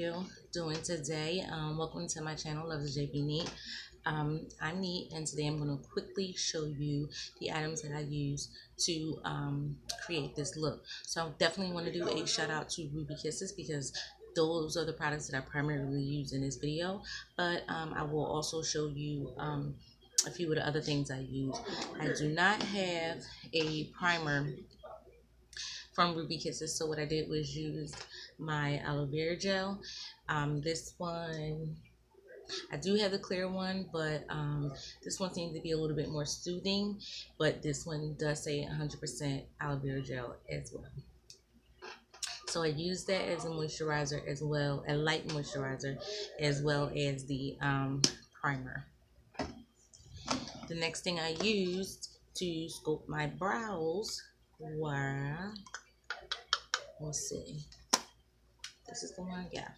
you doing today? Welcome to my channel, Luvs JB Neat. I'm Neat, and today I'm going to quickly show you the items that I use to create this look. So I definitely want to do a shout out to Ruby Kisses because those are the products that I primarily use in this video. But I will also show you a few of the other things I use. I do not have a primer from Ruby Kisses, so what I did was use my aloe vera gel. This one, I do have the clear one, but this one seems to be a little bit more soothing, but this one does say 100% aloe vera gel as well. So I use that as a moisturizer as well, a light moisturizer, as well as the primer. The next thing I used to sculpt my brows were, let's see, this is the one, yeah.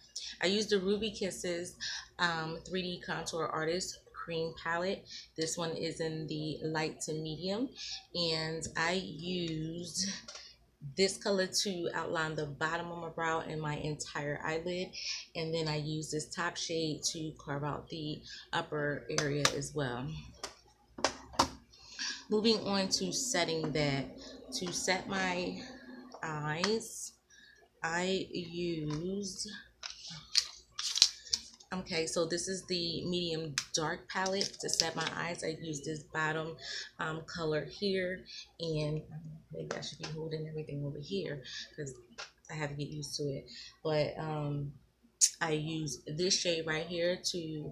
I used the Ruby Kisses 3D Contour Artist Cream Palette. This one is in the light to medium, and I used this color to outline the bottom of my brow and my entire eyelid, and then I used this top shade to carve out the upper area as well. Moving on to setting that, to set my eyes, I used, okay, so this is the medium dark palette to set my eyes. I used this bottom color here, and maybe I should be holding everything over here because I have to get used to it. But I use this shade right here to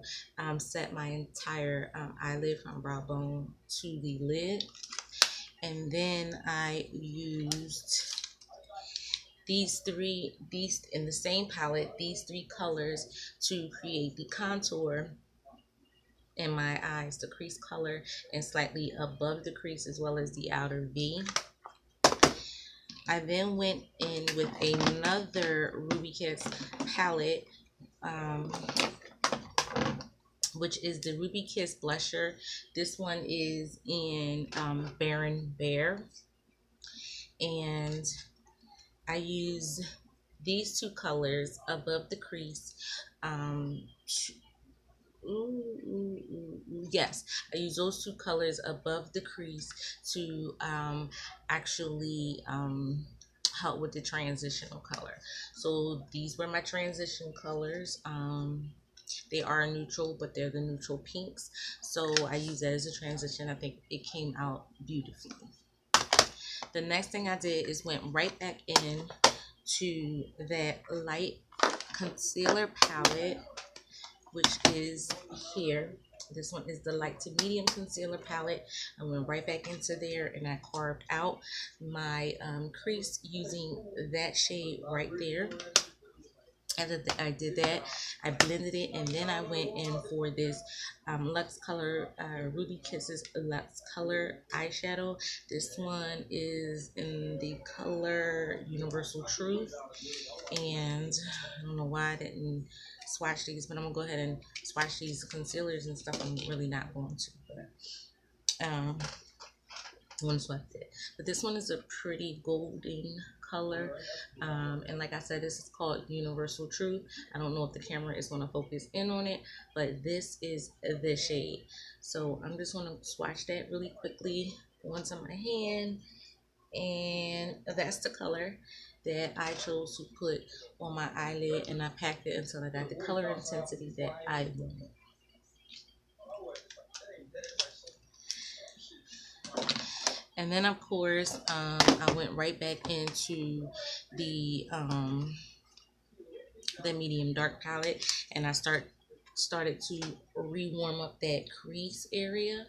set my entire eyelid from brow bone to the lid. And then I used these in the same palette, these three colors to create the contour in my eyes, the crease color and slightly above the crease as well as the outer V. I then went in with another Ruby Kiss palette, which is the Ruby Kiss blusher. This one is in Barren Bear, and I use these two colors above the crease. Yes, I use those two colors above the crease to actually help with the transitional color. So these were my transition colors. They are neutral, but they're the neutral pinks. So I use that as a transition. I think it came out beautifully. The next thing I did is went right back in to that light concealer palette, which is here. This one is the light to medium concealer palette. I went right back into there and I carved out my crease using that shade right there. After I did that, I blended it, and then I went in for this Luxe color, Ruby Kisses Luxe color eyeshadow. This one is in the color Universal Truth, and I don't know why I didn't swatch these, but I'm gonna go ahead and swatch these concealers and stuff. I'm really not going to, but I'm gonna swatch it. But this one is a pretty golden color, and like I said, this is called Universal Truth. I don't know if the camera is going to focus in on it, but this is the shade. So I'm just going to swatch that really quickly onto my hand, and that's the color that I chose to put on my eyelid, and I packed it until I got the color intensity that I wanted. And then of course I went right back into the medium dark palette, and I started to re-warm up that crease area.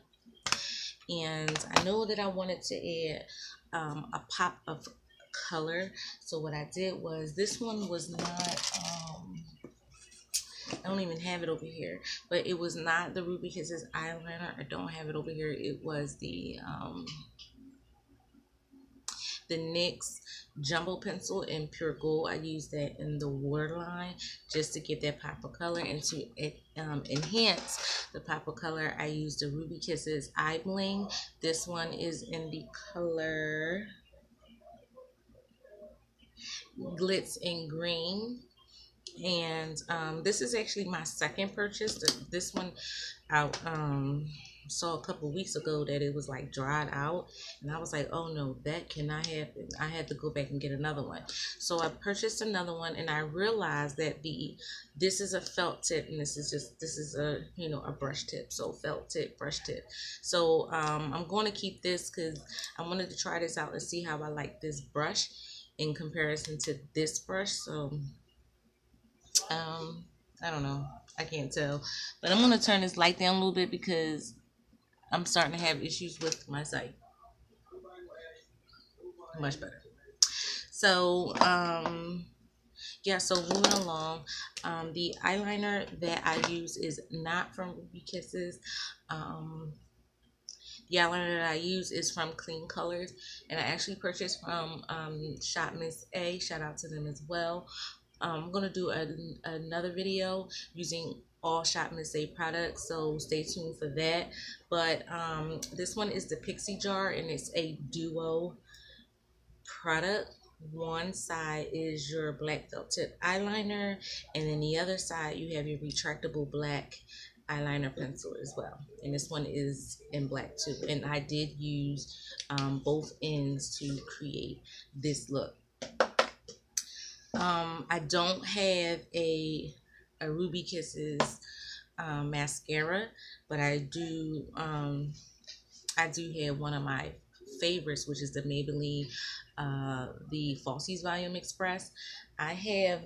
And I know that I wanted to add a pop of color, so what I did was, this one was not I don't even have it over here, but it was not the Ruby Kisses eyeliner. I don't have it over here. It was the NYX Jumbo Pencil in Pure Gold. I used that in the waterline just to get that pop of color, and to enhance the pop of color, I used the Ruby Kisses Eye Bling. This one is in the color Glitz and Green, And this is actually my second purchase. This one I saw a couple weeks ago that it was like dried out, and I was like, oh no, that cannot happen. I had to go back and get another one. So I purchased another one, and I realized that this is a felt tip, and this is a, you know, a brush tip. So felt tip, brush tip. So I'm going to keep this because I wanted to try this out and see how I like this brush in comparison to this brush. So I don't know. I can't tell. But I'm going to turn this light down a little bit because I'm starting to have issues with my sight. Much better. So, yeah, so moving along, the eyeliner that I use is not from Ruby Kisses. The eyeliner that I use is from Kleancolour, and I actually purchased from shopmissa. Shout out to them as well. I'm going to do another video using all shopmissa products, so stay tuned for that. But this one is the Pixie Jar, and it's a duo product. One side is your black felt tip eyeliner, and then the other side you have your retractable black eyeliner pencil as well. And this one is in black too, and I did use both ends to create this look. I don't have a Ruby Kisses mascara, but I do have one of my favorites, which is the Maybelline the Falsies Volume Express. I have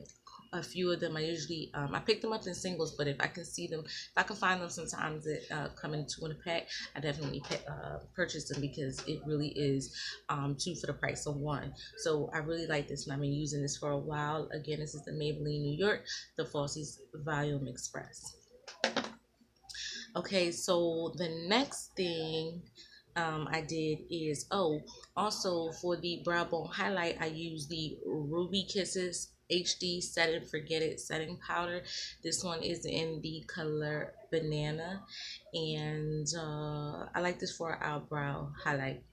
a few of them. I usually I pick them up in singles, but if I can see them, if I can find them sometimes that come in 2 in a pack, I definitely purchase them because it really is 2 for the price of 1. So I really like this, and I've been using this for a while. Again, this is the Maybelline New York, the Falsies Volume Express. Okay, so the next thing I did is, also for the brow bone highlight, I used the Ruby Kisses HD Set and Forget It setting powder. This one is in the color Banana, and I like this for our brow highlight.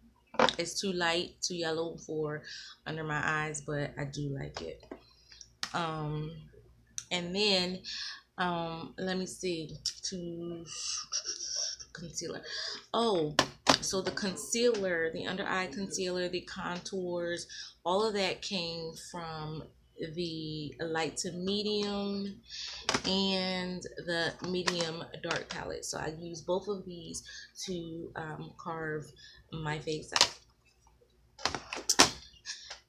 It's too light, too yellow for under my eyes, but I do like it. And then let me see, to concealer. So the concealer, the under eye concealer, the contours, all of that came from the light to medium and the medium dark palette. So I use both of these to carve my face out.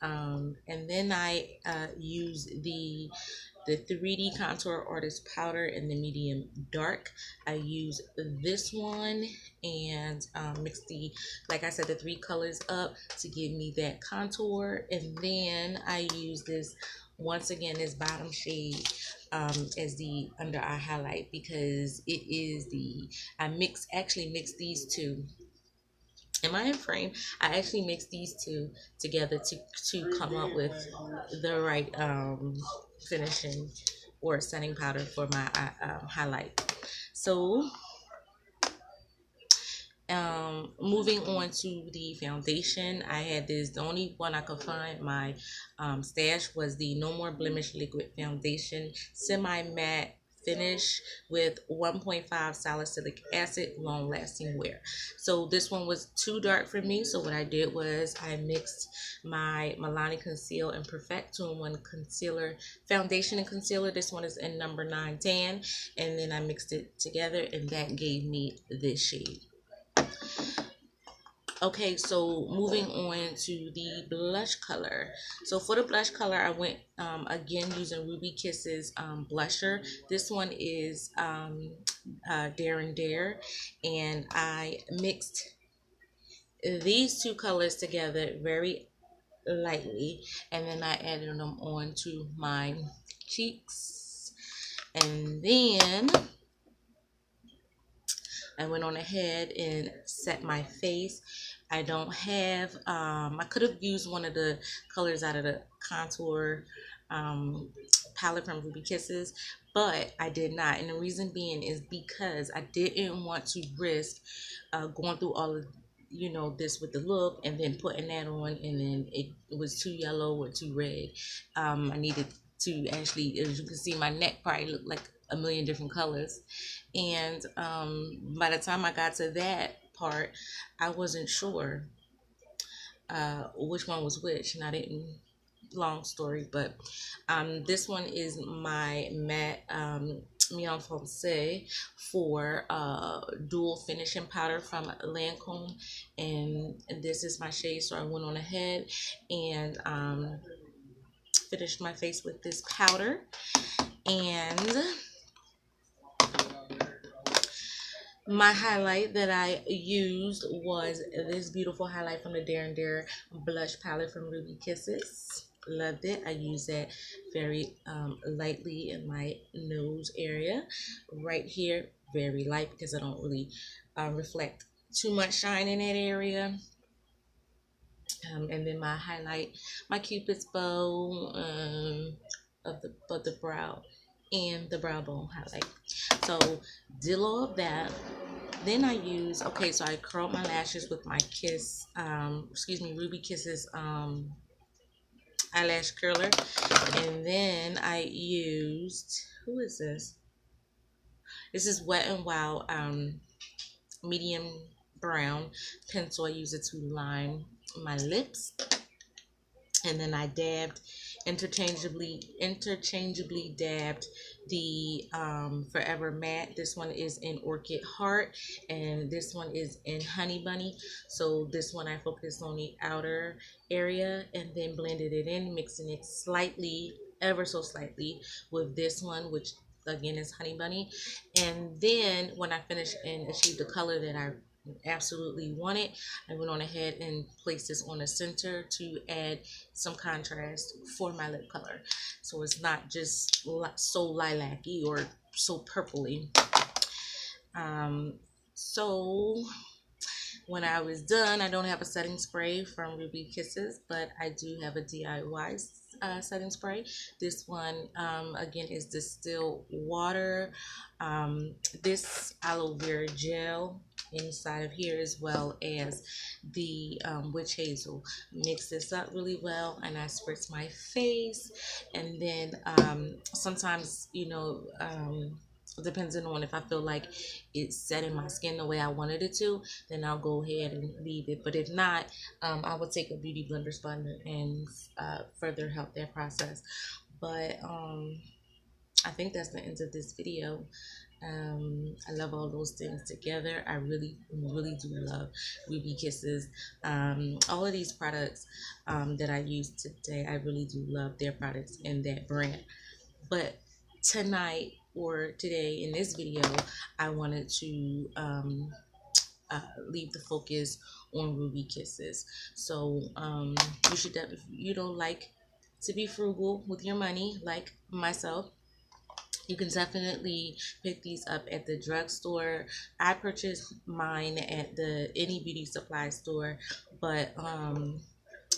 And then I use the 3D Contour Artist Powder in the medium dark. I use this one and mix like I said, the 3 colors up to give me that contour. And then I use this, once again, this bottom shade as the under eye highlight, because it is I actually mix these two. Am I in frame? I actually mixed these two together to come up with the right finishing or setting powder for my highlight. So moving on to the foundation, I had this, the only one I could find my stash was the No More Blemish Liquid Foundation Semi Matte Finish with 1.5 salicylic acid, long lasting wear. So this one was too dark for me, so what I did was I mixed my Milani Conceal and Perfect 2-in-1 concealer, foundation and concealer. This one is in number 9 Tan, and then I mixed it together, and that gave me this shade. Okay, so moving on to the blush color. So for the blush color, I went again using Ruby Kisses blusher. This one is Dare and Dare, and I mixed these 2 colors together very lightly, and then I added them on to my cheeks, and then I went on ahead and set my face. I don't have, I could have used one of the colors out of the contour palette from Ruby Kisses, but I did not. And the reason being is because I didn't want to risk going through all of, you know, this with the look and then putting that on and then it was too yellow or too red. I needed to actually, as you can see, my neck probably looked like a million different colors. And by the time I got to that part, I wasn't sure which one was which, and I didn't. Long story, but this one is my matte Maybelline Falsies for dual finishing powder from Lancome, and this is my shade. So I went on ahead and finished my face with this powder, and my highlight that I used was this beautiful highlight from the Dare & Dare blush palette from Ruby Kisses. Loved it. I used that very lightly in my nose area right here, very light because I don't really reflect too much shine in that area. And then my highlight, my Cupid's bow of the brow, and the brow bone highlight. So did all of that. Then I use, okay, so I curled my lashes with my Ruby Kisses eyelash curler. And then I used, who is this? This is Wet n Wild medium brown pencil. I use it to line my lips. And then I dabbed interchangeably dabbed the Forever Matte. This one is in Orchid Heart, and this one is in Honey Bunny. So this one I focused on the outer area and then blended it in, mixing it slightly, ever so slightly, with this one, which again is Honey Bunny. And then when I finished and achieved the color that I absolutely wanted, I went on ahead and placed this on the center to add some contrast for my lip color, so it's not just so lilac-y or so purpley. So when I was done, I don't have a setting spray from Ruby Kisses, but I do have a DIY setting spray. This one again is distilled water, this aloe vera gel inside of here, as well as the witch hazel. Mix this up really well, and I spritz my face. And then sometimes, you know, depending on if I feel like it's setting my skin the way I wanted it to, then I'll go ahead and leave it. But if not, I will take a beauty blender sponge and further help that process. But I think that's the end of this video. I love all those things together. I really do love Ruby Kisses. All of these products that I used today, I really do love their products and that brand. But tonight, or today in this video, I wanted to leave the focus on Ruby Kisses. So you should definitely, if you don't like to be frugal with your money like myself, you can definitely pick these up at the drugstore. I purchased mine at the any beauty supply store, but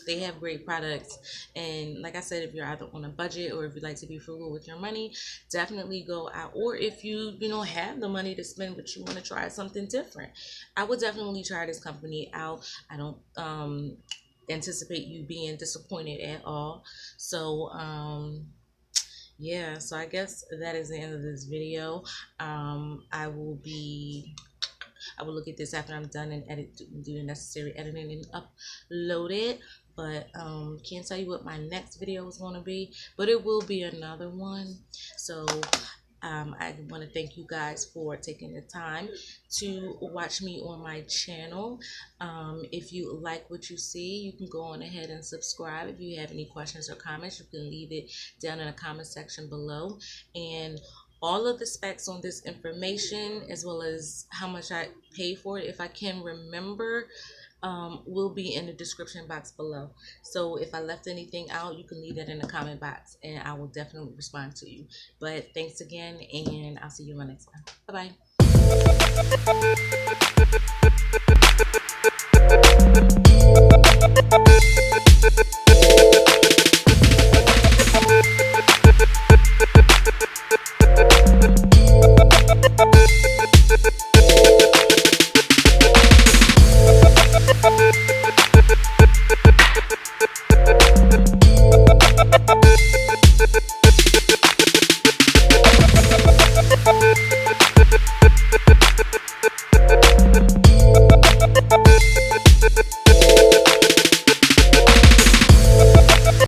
they have great products. And like I said, if you're either on a budget or if you like to be frugal with your money, definitely go out. Or if you have the money to spend but you want to try something different, I would definitely try this company out. I don't anticipate you being disappointed at all. So yeah, so I guess that is the end of this video. I will look at this after I'm done and do the necessary editing and upload it. But can't tell you what my next video is going to be, but it will be another one. So I want to thank you guys for taking the time to watch me on my channel. If you like what you see, you can go on ahead and subscribe. If you have any questions or comments, you can leave it down in the comment section below. And all of the specs on this information, as well as how much I pay for it, if I can remember, will be in the description box below. So if I left anything out, you can leave that in the comment box and I will definitely respond to you. But thanks again, and I'll see you in my next one. Bye bye.